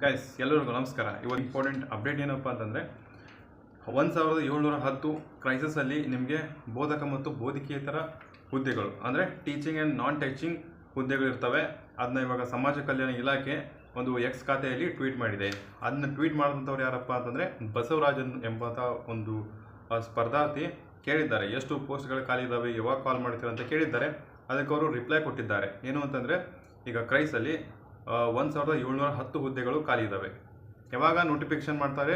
Guys ಎಲ್ಲರಿಗೂ ನಮಸ್ಕಾರ. ಇವತ್ತು ಇಂಪಾರ್ಟೆಂಟ್ ಅಪ್ಡೇಟ್ ಏನಪ್ಪ ಅಂತಂದರೆ 1710 ಕ್ರೈಸಿಸಲ್ಲಿ ನಿಮಗೆ ಬೋಧಕ ಮತ್ತು ಬೋಧಕೇತರ ಹುದ್ದೆಗಳು ಅಂದರೆ ಟೀಚಿಂಗ್ ಆ್ಯಂಡ್ ನಾನ್ ಟೀಚಿಂಗ್ ಹುದ್ದೆಗಳಿರ್ತವೆ. ಅದನ್ನ ಇವಾಗ ಸಮಾಜ ಕಲ್ಯಾಣ ಇಲಾಖೆ ಒಂದು ಎಕ್ಸ್ ಖಾತೆಯಲ್ಲಿ ಟ್ವೀಟ್ ಮಾಡಿದೆ. ಅದನ್ನ ಟ್ವೀಟ್ ಮಾಡಿದಂಥವ್ರು ಯಾರಪ್ಪ ಅಂತಂದರೆ ಬಸವರಾಜನ್ ಎಂಬಂಥ ಒಂದು ಸ್ಪರ್ಧಾರ್ಥಿ ಕೇಳಿದ್ದಾರೆ, ಎಷ್ಟು ಪೋಸ್ಟ್ಗಳು ಖಾಲಿ ಇದ್ದಾವೆ, ಯಾವಾಗ ಕಾಲ್ ಮಾಡ್ತೀರ ಅಂತ ಕೇಳಿದ್ದಾರೆ. ಅದಕ್ಕೆ ಅವರು ರಿಪ್ಲೈ ಕೊಟ್ಟಿದ್ದಾರೆ. ಏನು ಅಂತಂದರೆ ಈಗ ಕ್ರೈಸಲ್ಲಿ 1710 ಹುದ್ದೆಗಳು ಖಾಲಿ ಇದ್ದಾವೆ. ಯಾವಾಗ ನೋಟಿಫಿಕೇಶನ್ ಮಾಡ್ತಾರೆ,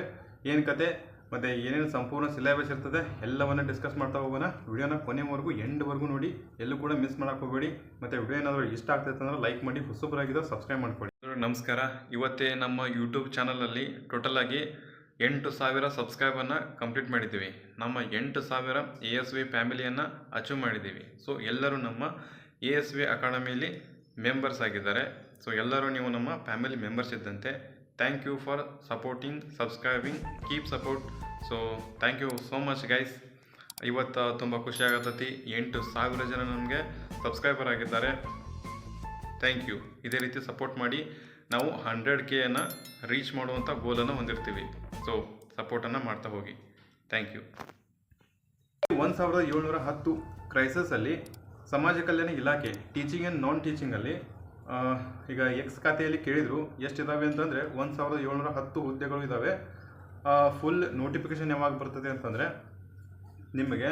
ಏನು ಕತೆ ಮತ್ತು ಏನೇನು ಸಂಪೂರ್ಣ ಸಿಲೆಬಸ್ ಇರ್ತದೆ ಎಲ್ಲವನ್ನು ಡಿಸ್ಕಸ್ ಮಾಡ್ತಾ ಹೋಗೋಣ. ವಿಡಿಯೋನ ಕೊನೆವರೆಗೂ ಎಂಡ್ವರೆಗೂ ನೋಡಿ, ಎಲ್ಲೂ ಕೂಡ ಮಿಸ್ ಮಾಡೋಕೆ ಹೋಗಬೇಡಿ. ಮತ್ತು ವಿಡಿಯೋ ಏನಾದರೂ ಇಷ್ಟ ಆಗ್ತೈತೆ ಅಂದ್ರೆ ಲೈಕ್ ಮಾಡಿ, ಹೊಸಬರಾಗಿದ್ದರೆ ಸಬ್ಸ್ಕ್ರೈಬ್ ಮಾಡ್ಕೊಳ್ಳಿ. ನಮಸ್ಕಾರ. ಇವತ್ತೇ ನಮ್ಮ ಯೂಟ್ಯೂಬ್ ಚಾನಲಲ್ಲಿ ಟೋಟಲ್ ಆಗಿ 8,000 ಸಬ್ಸ್ಕ್ರೈಬನ್ನು ಕಂಪ್ಲೀಟ್ ಮಾಡಿದ್ದೀವಿ. ನಮ್ಮ 8,000 ASV ಫ್ಯಾಮಿಲಿಯನ್ನು ಅಚೀವ್ ಮಾಡಿದ್ದೀವಿ. ಸೊ ಎಲ್ಲರೂ ನಮ್ಮ ASV ಅಕಾಡೆಮಿಯಲ್ಲಿ ಮೆಂಬರ್ಸ್ ಆಗಿದ್ದಾರೆ. ಸೊ ಎಲ್ಲರೂ ನೀವು ನಮ್ಮ ಫ್ಯಾಮಿಲಿ ಮೆಂಬರ್ಸ್ ಇದ್ದಂತೆ. Thank you for supporting, subscribing, keep support. So thank you so much guys. ಇವತ್ತು ತುಂಬ ಖುಷಿ ಆಗತ್ತೈತಿ. 8,000 ಜನ ನಮಗೆ ಸಬ್ಸ್ಕ್ರೈಬರ್ ಆಗಿದ್ದಾರೆ. Thank you. ಇದೇ ರೀತಿ ಸಪೋರ್ಟ್ ಮಾಡಿ. ನಾವು 100Kಯನ್ನು ರೀಚ್ ಮಾಡುವಂಥ ಗೋಲನ್ನು ಹೊಂದಿರ್ತೀವಿ. ಸೊ ಸಪೋರ್ಟನ್ನು ಮಾಡ್ತಾ ಹೋಗಿ. Thank you. 1710 ಕ್ರೈಸಸಲ್ಲಿ ಸಮಾಜ ಕಲ್ಯಾಣ ಇಲಾಖೆ ಟೀಚಿಂಗ್ ಆ್ಯಂಡ್ ನಾನ್ ಟೀಚಿಂಗಲ್ಲಿ ಈಗ ಎಕ್ಸ್ ಖಾತೆಯಲ್ಲಿ ಕೇಳಿದರು ಎಷ್ಟಿದ್ದಾವೆ ಅಂತಂದರೆ 1710 ಹುದ್ದೆಗಳು ಇದ್ದಾವೆ. ಫುಲ್ ನೋಟಿಫಿಕೇಷನ್ ಯಾವಾಗ ಬರ್ತದೆ ಅಂತಂದರೆ ನಿಮಗೆ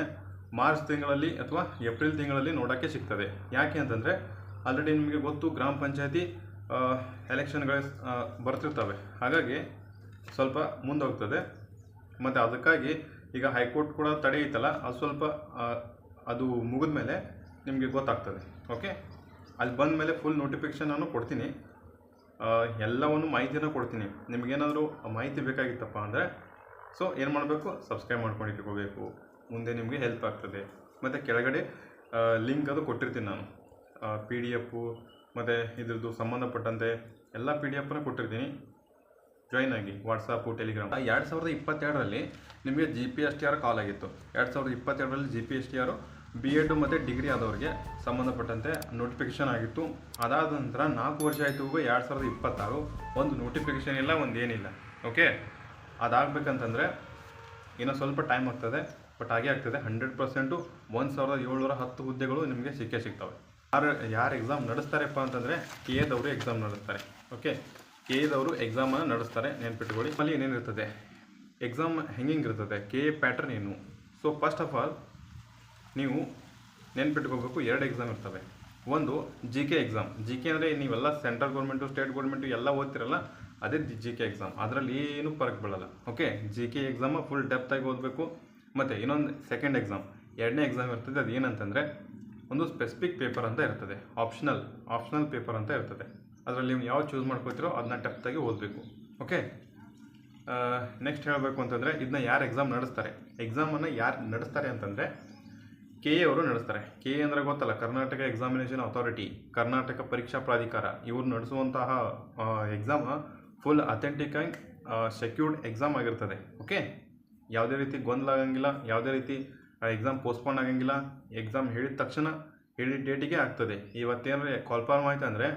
ಮಾರ್ಚ್ ತಿಂಗಳಲ್ಲಿ ಅಥವಾ ಏಪ್ರಿಲ್ ತಿಂಗಳಲ್ಲಿ ನೋಡೋಕ್ಕೆ ಸಿಗ್ತದೆ. ಯಾಕೆ ಅಂತಂದರೆ ಆಲ್ರೆಡಿ ನಿಮಗೆ ಗೊತ್ತು, ಗ್ರಾಮ ಪಂಚಾಯತಿ ಎಲೆಕ್ಷನ್ಗಳು ಬರ್ತಿರ್ತವೆ. ಹಾಗಾಗಿ ಸ್ವಲ್ಪ ಮುಂದೋಗ್ತದೆ. ಮತ್ತು ಅದಕ್ಕಾಗಿ ಈಗ ಹೈಕೋರ್ಟ್ ಕೂಡ ತಡೆ ಐತಲ್ಲ, ಅದು ಸ್ವಲ್ಪ ಅದು ಮುಗಿದ ಮೇಲೆ ನಿಮಗೆ ಗೊತ್ತಾಗ್ತದೆ. ಓಕೆ, ಅಲ್ಲಿ ಬಂದ ಮೇಲೆ ಫುಲ್ ನೋಟಿಫಿಕೇಷನ್ ನಾನು ಕೊಡ್ತೀನಿ, ಎಲ್ಲವನ್ನು ಮಾಹಿತಿನ ಕೊಡ್ತೀನಿ. ನಿಮಗೇನಾದರೂ ಮಾಹಿತಿ ಬೇಕಾಗಿತ್ತಪ್ಪ ಅಂದರೆ ಸೊ ಏನು ಮಾಡಬೇಕು, ಸಬ್ಸ್ಕ್ರೈಬ್ ಮಾಡ್ಕೊಂಡು ಇಟ್ಕೋಬೇಕು. ಮುಂದೆ ನಿಮಗೆ ಹೆಲ್ಪ್ ಆಗ್ತದೆ. ಮತ್ತು ಕೆಳಗಡೆ ಲಿಂಕ್ ಅದು ಕೊಟ್ಟಿರ್ತೀನಿ ನಾನು, PDF ಮತ್ತು ಇದ್ರದ್ದು ಸಂಬಂಧಪಟ್ಟಂತೆ ಎಲ್ಲ PDF ಕೊಟ್ಟಿರ್ತೀನಿ. ಜಾಯ್ನ್ ಆಗಿ ವಾಟ್ಸಪ್ಪು, ಟೆಲಿಗ್ರಾಮ್. 2022ರಲ್ಲಿ ನಿಮಗೆ GPSTR ಕಾಲ್ ಆಗಿತ್ತು. 2022ರಲ್ಲಿ GPSTR B.Ed ಮತ್ತು ಡಿಗ್ರಿ ಆದವ್ರಿಗೆ ಸಂಬಂಧಪಟ್ಟಂತೆ ನೋಟಿಫಿಕೇಷನ್ ಆಗಿತ್ತು. ಅದಾದ ನಂತರ 4 ವರ್ಷ ಆಯಿತು. 2026 ಒಂದು ನೋಟಿಫಿಕೇಷನ್ ಇಲ್ಲ, ಒಂದು ಏನಿಲ್ಲ. ಓಕೆ, ಅದಾಗಬೇಕಂತಂದರೆ ಇನ್ನೂ ಸ್ವಲ್ಪ ಟೈಮ್ ಆಗ್ತದೆ, ಬಟ್ ಹಾಗೆ ಆಗ್ತದೆ. 100% 1710 ಹುದ್ದೆಗಳು ನಿಮಗೆ ಸಿಕ್ಕೇ ಸಿಗ್ತವೆ. ಯಾರು ಎಕ್ಸಾಮ್ ನಡೆಸ್ತಾರಪ್ಪ ಅಂತಂದರೆ KA ಎಕ್ಸಾಮ್ ನಡೆಸ್ತಾರೆ. ಓಕೆ, KA ಎಕ್ಸಾಮನ್ನು ನಡೆಸ್ತಾರೆ, ನೆನ್ಪಿಟ್ಕೊಳ್ಳಿ. ಅಲ್ಲಿ ಏನೇನಿರ್ತದೆ, ಎಕ್ಸಾಮ್ ಹೆಂಗಿರ್ತದೆ, KA ಪ್ಯಾಟರ್ನ್ ಏನು. ಸೊ ಫಸ್ಟ್ ಆಫ್ ಆಲ್ ನೀವು ನೆನ್ಪಿಟ್ಕೋಬೇಕು, 2 ಎಕ್ಸಾಮ್ ಇರ್ತವೆ. ಒಂದು GK ಎಕ್ಸಾಮ್. GK ಅಂದರೆ ನೀವೆಲ್ಲ ಸೆಂಟ್ರಲ್ ಗೌರ್ಮೆಂಟು, ಸ್ಟೇಟ್ ಗೌರ್ಮೆಂಟು ಎಲ್ಲ ಓದ್ತಿರಲ್ಲ, ಅದೇ GK ಎಕ್ಸಾಮ್. ಅದರಲ್ಲಿ ಏನು ಫರಕ್ ಬೀಳಲ್ಲ. ಓಕೆ, GK ಎಕ್ಸಾಮ ಫುಲ್ ಡೆಪ್ತಾಗಿ ಓದಬೇಕು. ಮತ್ತು ಇನ್ನೊಂದು ಸೆಕೆಂಡ್ ಎಕ್ಸಾಮ್, 2ನೇ ಎಕ್ಸಾಮ್ ಇರ್ತದೆ. ಅದು ಏನಂತಂದರೆ ಒಂದು ಸ್ಪೆಸಿಫಿಕ್ ಪೇಪರ್ ಅಂತ ಇರ್ತದೆ, ಆಪ್ಷನಲ್ ಪೇಪರ್ ಅಂತ ಇರ್ತದೆ. ಅದರಲ್ಲಿ ನೀವು ಯಾವ ಚೂಸ್ ಮಾಡ್ಕೋತೀರೋ ಅದನ್ನ ಡೆಪ್ತಾಗಿ ಓದಬೇಕು. ಓಕೆ, ನೆಕ್ಸ್ಟ್ ಹೇಳಬೇಕು ಅಂತಂದರೆ ಇದನ್ನ ಯಾರು ಎಕ್ಸಾಮ್ ನಡೆಸ್ತಾರೆ, ಎಕ್ಸಾಮನ್ನು ಯಾರು ನಡೆಸ್ತಾರೆ ಅಂತಂದರೆ KA ನಡೆಸ್ತಾರೆ. KA ಅಂದರೆ ಗೊತ್ತಲ್ಲ, ಕರ್ನಾಟಕ ಎಕ್ಸಾಮಿನೇಷನ್ ಅಥಾರಿಟಿ, ಕರ್ನಾಟಕ ಪರೀಕ್ಷಾ ಪ್ರಾಧಿಕಾರ. ಇವರು ನಡೆಸುವಂತಹ exam full authentic and secured exam ಆಗಿರ್ತದೆ. ಓಕೆ, ಯಾವುದೇ ರೀತಿ ಗೊಂದಲ ಆಗಂಗಿಲ್ಲ, ಯಾವುದೇ ರೀತಿ ಎಕ್ಸಾಮ್ ಪೋಸ್ಟ್ಪೋನ್ ಆಗಂಗಿಲ್ಲ. ಎಕ್ಸಾಮ್ ಹೇಳಿದ ತಕ್ಷಣ ಹೇಳಿದ ಡೇಟಿಗೆ ಆಗ್ತದೆ. ಇವತ್ತೇನಾದ್ರೆ ಕಾಲ್ಫಾರ್ಮ್ ಆಯ್ತು ಅಂದರೆ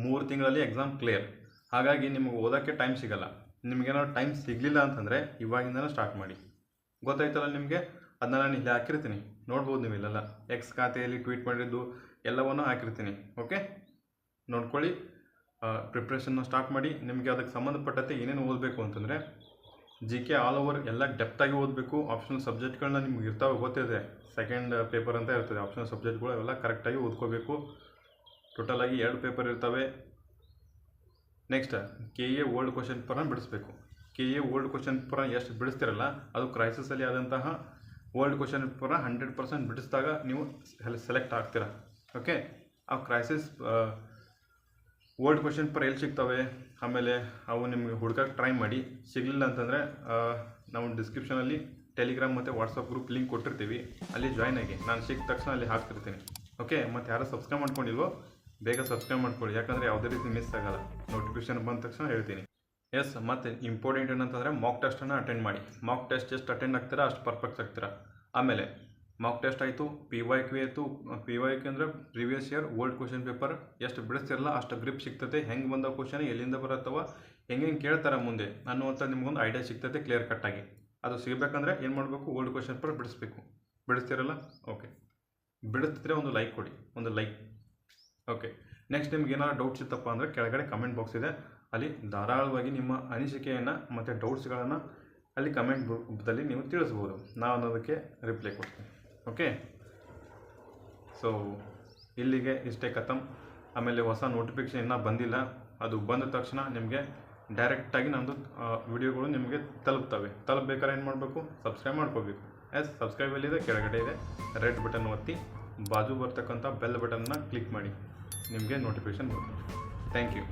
3 ತಿಂಗಳಲ್ಲಿ ಎಕ್ಸಾಮ್ ಕ್ಲಿಯರ್. ಹಾಗಾಗಿ ನಿಮಗೆ ಓದೋಕ್ಕೆ ಟೈಮ್ ಸಿಗಲ್ಲ. ನಿಮಗೇನಾದ್ರು ಟೈಮ್ ಸಿಗಲಿಲ್ಲ ಅಂತಂದರೆ ಇವಾಗಿಂದನೇ ಸ್ಟಾರ್ಟ್ ಮಾಡಿ. ಗೊತ್ತಾಯ್ತಲ್ಲ ನಿಮಗೆ, ಅದನ್ನ ನಾನು ಇಲ್ಲಿ ಹಾಕಿರ್ತೀನಿ, ನೋಡ್ಬೋದು ನೀವು. ಇಲ್ಲೆಲ್ಲ ಎಕ್ಸ್ ಖಾತೆಯಲ್ಲಿ ಟ್ವೀಟ್ ಮಾಡಿದ್ದು ಎಲ್ಲವನ್ನೂ ಹಾಕಿರ್ತೀನಿ. ಓಕೆ, ನೋಡ್ಕೊಳ್ಳಿ. ಪ್ರಿಪ್ರೇಷನ್ನ ಸ್ಟಾರ್ಟ್ ಮಾಡಿ. ನಿಮಗೆ ಅದಕ್ಕೆ ಸಂಬಂಧಪಟ್ಟಂತೆ ಏನೇನು ಓದಬೇಕು ಅಂತಂದರೆ GK ಆಲ್ ಓವರ್ ಎಲ್ಲ ಡೆಪ್ತಾಗಿ ಓದಬೇಕು. ಆಪ್ಷನಲ್ ಸಬ್ಜೆಕ್ಟ್ಗಳನ್ನ ನಿಮ್ಗೆ ಇರ್ತಾವೆ, ಗೊತ್ತಿದೆ. ಸೆಕೆಂಡ್ ಪೇಪರ್ ಅಂತ ಇರ್ತದೆ, ಆಪ್ಷನಲ್ ಸಬ್ಜೆಕ್ಟ್ಗಳು ಅವೆಲ್ಲ ಕರೆಕ್ಟಾಗಿ ಓದ್ಕೋಬೇಕು. ಟೋಟಲಾಗಿ 2 ಪೇಪರ್ ಇರ್ತವೆ. ನೆಕ್ಸ್ಟ್ KA ಓಲ್ಡ್ ಕ್ವಶನ್ ಪೇಪರನ್ನ ಬಿಡಿಸ್ಬೇಕು. KA ಓಲ್ಡ್ ಕ್ವಶನ್ ಪೇಪರ್ ಎಷ್ಟು ಬಿಡಿಸ್ತಿರಲ್ಲ, ಅದು ಕ್ರೈಸಿಸಲ್ಲಿ ಆದಂತಹ ಓಲ್ಡ್ ಕ್ವಶನ್ ಪೇಪರ್ನ 100% ಬಿಡಿಸಿದಾಗ ನೀವು ಸೆಲೆಕ್ಟ್ ಆಗ್ತೀರಾ. ಓಕೆ, ಆ ಕ್ರೈಸಿಸ್ ಓಲ್ಡ್ ಕ್ವಶನ್ ಪೇಪರ್ ಎಲ್ಲಿ ಸಿಗ್ತವೆ, ಆಮೇಲೆ ಅವು ನಿಮಗೆ ಹುಡ್ಕಕ್ಕೆ ಟ್ರೈ ಮಾಡಿ. ಸಿಗಲಿಲ್ಲ ಅಂತಂದರೆ ನಾವು ಡಿಸ್ಕ್ರಿಪ್ಷನಲ್ಲಿ ಟೆಲಿಗ್ರಾಮ್ ಮತ್ತು ವಾಟ್ಸಪ್ ಗ್ರೂಪ್ ಲಿಂಕ್ ಕೊಟ್ಟಿರ್ತೀವಿ, ಅಲ್ಲಿ ಜಾಯ್ನ್ ಆಗಿ. ನಾನು ಸಿಕ್ಕ ತಕ್ಷಣ ಅಲ್ಲಿ ಹಾಕ್ತಿರ್ತೀನಿ. ಓಕೆ, ಮತ್ತು ಯಾರು ಸಬ್ಸ್ಕ್ರೈಬ್ ಮಾಡ್ಕೊಂಡಿಲ್ವೋ ಬೇಗ ಸಬ್ಸ್ಕ್ರೈಬ್ ಮಾಡ್ಕೊಳ್ಳಿ, ಯಾಕಂದರೆ ಯಾವುದೇ ರೀತಿ ಮಿಸ್ ಆಗೋಲ್ಲ. ನೋಟಿಫಿಕೇಷನ್ ಬಂದ ತಕ್ಷಣ ಹೇಳ್ತೀನಿ. ಎಸ್, ಮತ್ತು ಇಂಪಾರ್ಟೆಂಟ್ ಏನಂತಂದರೆ ಮಾಕ್ ಟೆಸ್ಟನ್ನು ಅಟೆಂಡ್ ಮಾಡಿ. ಮಾಕ್ ಟೆಸ್ಟ್ ಎಷ್ಟು ಅಟೆಂಡ್ ಆಗ್ತೀರಾ ಅಷ್ಟು ಪರ್ಫೆಕ್ಟ್ ಆಗ್ತೀರಾ. ಆಮೇಲೆ ಮಾಕ್ ಟೆಸ್ಟ್ ಆಯಿತು, PYQ ಆಯಿತು. PYQ ಅಂದರೆ previous year old question paper ಎಷ್ಟು ಬಿಡಿಸ್ತಿರಲ್ಲ ಅಷ್ಟು ಗ್ರಿಪ್ ಸಿಗ್ತದೆ. ಹೆಂಗೆ ಬಂದ ಕ್ವಶನ್ ಎಲ್ಲಿಂದ ಬರುತ್ತವ, ಹೆಂಗೆ ಕೇಳ್ತಾರೆ ಮುಂದೆ ಅನ್ನುವಂಥ ನಿಮ್ಗೊಂದು ಐಡಿಯಾ ಸಿಗ್ತದೆ ಕ್ಲಿಯರ್ ಕಟ್ಟಾಗಿ. ಅದು ಸಿಗಬೇಕಂದ್ರೆ ಏನು ಮಾಡಬೇಕು, ಓಲ್ಡ್ ಕ್ವಶನ್ ಪೇಪರ್ ಬಿಡಿಸ್ಬೇಕು. ಬಿಡಿಸ್ತಿರಲ್ಲ, ಓಕೆ, ಬಿಡಿಸ್ತಿದ್ರೆ ಒಂದು ಲೈಕ್ ಕೊಡಿ, ಒಂದು ಲೈಕ್. ಓಕೆ, ನೆಕ್ಸ್ಟ್ ನಿಮ್ಗೆ ಏನಾದ್ರು ಡೌಟ್ಸ್ ಇತ್ತಪ್ಪ ಅಂದರೆ ಕೆಳಗಡೆ ಕಮೆಂಟ್ ಬಾಕ್ಸ್ ಇದೆ, ಅಲ್ಲಿ ಧಾರಾಳವಾಗಿ ನಿಮ್ಮ ಅನಿಸಿಕೆಯನ್ನು ಮತ್ತು ಡೌಟ್ಸ್ಗಳನ್ನು ಅಲ್ಲಿ ಕಮೆಂಟ್ ರೂಪದಲ್ಲಿ ನೀವು ತಿಳಿಸ್ಬೋದು. ನಾನು ಅದಕ್ಕೆ ರಿಪ್ಲೈ ಕೊಡ್ತೀನಿ. ಓಕೆ, ಸೊ ಇಲ್ಲಿಗೆ ಇಷ್ಟೇ ಖತಮ್. ಆಮೇಲೆ ಹೊಸ ನೋಟಿಫಿಕೇಷನ್ ಇನ್ನೂ ಬಂದಿಲ್ಲ, ಅದು ಬಂದ ತಕ್ಷಣ ನಿಮಗೆ ಡೈರೆಕ್ಟಾಗಿ ನಮ್ಮದು ವಿಡಿಯೋಗಳು ನಿಮಗೆ ತಲುಪಬೇಕಾದ್ರೆ ಏನು ಮಾಡಬೇಕು, ಸಬ್ಸ್ಕ್ರೈಬ್ ಮಾಡ್ಕೋಬೇಕು. ಸಬ್ಸ್ಕ್ರೈಬ್ ಎಲ್ಲಿದೆ, ಕೆಳಗಡೆ ಇದೆ, ರೆಡ್ ಬಟನ್ ಒತ್ತಿ ಬಾಜು ಬರ್ತಕ್ಕಂಥ ಬೆಲ್ ಬಟನ್ನ ಕ್ಲಿಕ್ ಮಾಡಿ, ನಿಮಗೆ ನೋಟಿಫಿಕೇಷನ್ ಬರುತ್ತೆ. Thank you.